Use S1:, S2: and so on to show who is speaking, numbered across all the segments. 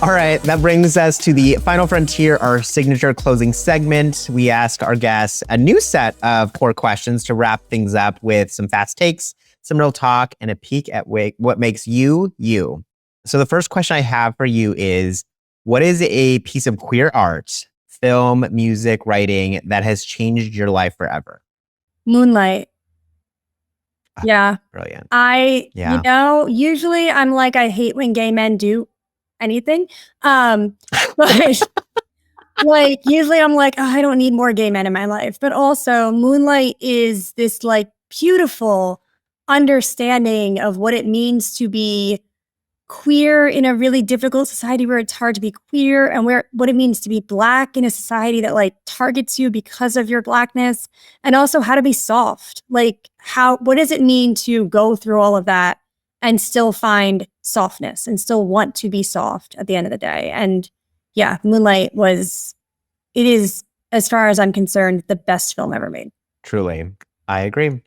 S1: All right, that brings us to the final frontier, our signature closing segment. We ask our guests a new set of core questions to wrap things up with some fast takes, some real talk, and a peek at what makes you, you. So the first question I have for you is, what is a piece of queer art, film, music, writing that has changed your life forever?
S2: Moonlight. Yeah.
S1: Brilliant.
S2: Usually I'm like, I hate when gay men do anything. But like, usually I'm like, oh, I don't need more gay men in my life. But also Moonlight is this like beautiful understanding of what it means to be queer in a really difficult society where it's hard to be queer, and what it means to be Black in a society that like targets you because of your Blackness, and also how to be soft. Like what does it mean to go through all of that and still find softness and still want to be soft at the end of the day? And yeah, Moonlight it is, as far as I'm concerned, the best film ever made.
S1: Truly. I agree.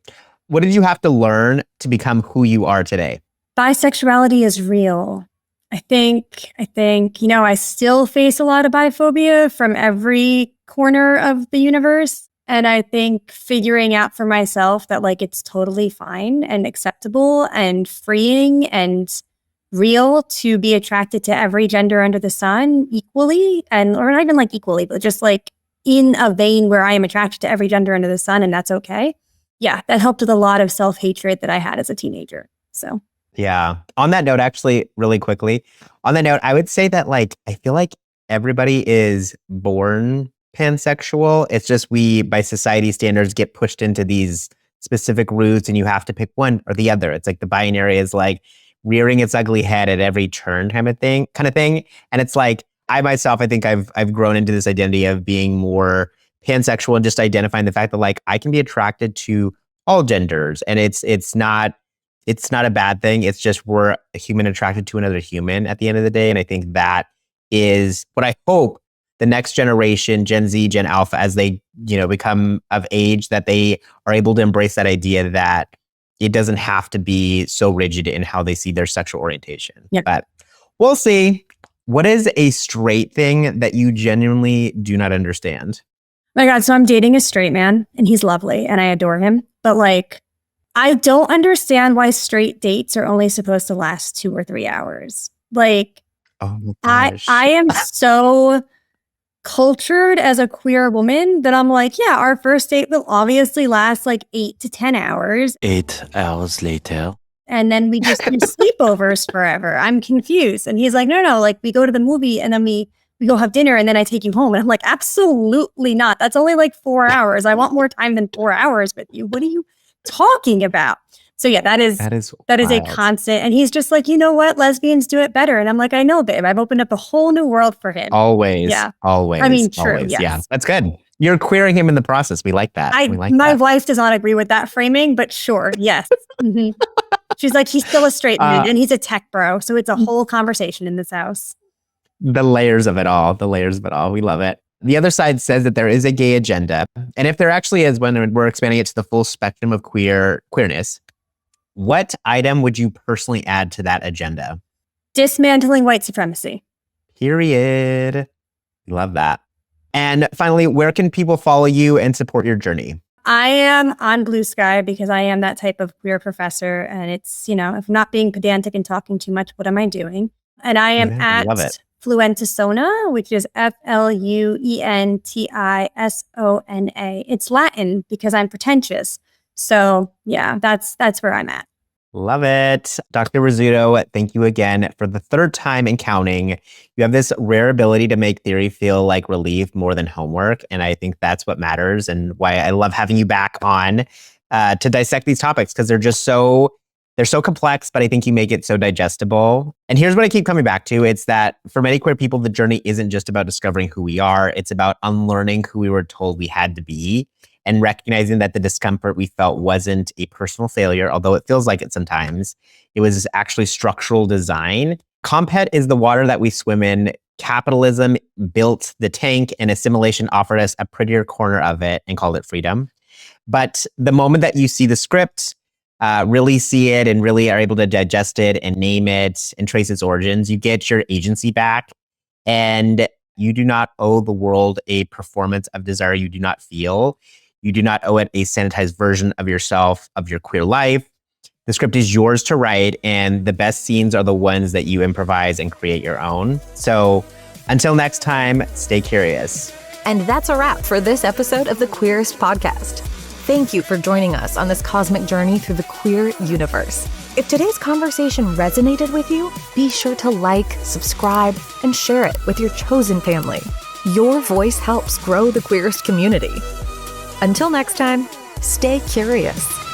S1: What did you have to learn to become who you are today?
S2: Bisexuality is real. I think, I still face a lot of biphobia from every corner of the universe. And I think figuring out for myself that like it's totally fine and acceptable and freeing and real to be attracted to every gender under the sun equally, or not even like equally, but just like in a vein where I am attracted to every gender under the sun, and that's okay. Yeah, that helped with a lot of self-hatred that I had as a teenager. So
S1: yeah. On that note, actually, really quickly, on that note, I would say that like, I feel like everybody is born pansexual. It's just we, by society standards, get pushed into these specific routes and you have to pick one or the other. It's like the binary is like rearing its ugly head at every turn kind of thing. And it's like, I myself, I think I've grown into this identity of being more pansexual and just identifying the fact that like I can be attracted to all genders, and it's not a bad thing. It's just we're a human attracted to another human at the end of the day. And I think that is what I hope the next generation, Gen Z, Gen Alpha, as they, become of age, that they are able to embrace that idea that it doesn't have to be so rigid in how they see their sexual orientation.
S2: Yep.
S1: But we'll see. What is a straight thing that you genuinely do not understand?
S2: My God, so I'm dating a straight man and he's lovely and I adore him. But like, I don't understand why straight dates are only supposed to last 2 or 3 hours. Like,
S1: Oh
S2: I am so cultured as a queer woman that I'm like, yeah, our first date will obviously last like 8 to 10 hours.
S3: 8 hours later.
S2: And then we just do sleepovers forever. I'm confused. And he's like, no, like we go to the movie and then we go have dinner and then I take you home. And I'm like, absolutely not. That's only like 4 hours. I want more time than 4 hours with you. What are you talking about? So yeah, that is a constant. And he's just like, you know what? Lesbians do it better. And I'm like, I know, babe. I've opened up a whole new world for him.
S1: Always.
S2: Yeah.
S1: Always.
S2: I mean, true.
S1: Always.
S2: Yes.
S1: Yeah. That's good. You're queering him in the process. We like that.
S2: My wife does not agree with that framing, but sure. Yes. Mm-hmm. She's like, he's still a straight man and he's a tech bro. So it's a whole conversation in this house.
S1: The layers of it all. We love it. The other side says that there is a gay agenda. And if there actually is, when we're expanding it to the full spectrum of queerness, what item would you personally add to that agenda?
S2: Dismantling white supremacy.
S1: Period. Love that. And finally, where can people follow you and support your journey?
S2: I am on Blue Sky because I am that type of queer professor. And it's, if I'm not being pedantic and talking too much, what am I doing? And I am at Fluentisona, which is Fluentisona. It's Latin because I'm pretentious. So yeah, that's where I'm at.
S1: Love it. Dr. Rizzuto, thank you again for the third time and counting. You have this rare ability to make theory feel like relief more than homework. And I think that's what matters and why I love having you back on to dissect these topics, because they're so complex, but I think you make it so digestible. And here's what I keep coming back to. It's that for many queer people, the journey isn't just about discovering who we are. It's about unlearning who we were told we had to be, and recognizing that the discomfort we felt wasn't a personal failure, although it feels like it sometimes. It was actually structural design. Compet is the water that we swim in. Capitalism built the tank, and assimilation offered us a prettier corner of it and called it freedom. But the moment that you see the script, really see it and really are able to digest it and name it and trace its origins, you get your agency back. And you do not owe the world a performance of desire you do not feel. You do not owe it a sanitized version of yourself, of your queer life. The script is yours to write, and the best scenes are the ones that you improvise and create your own. So until next time, stay curious.
S4: And that's a wrap for this episode of the Queerest podcast. Thank you for joining us on this cosmic journey through the queer universe. If today's conversation resonated with you, be sure to like, subscribe, and share it with your chosen family. Your voice helps grow the Queerest community. Until next time, stay curious.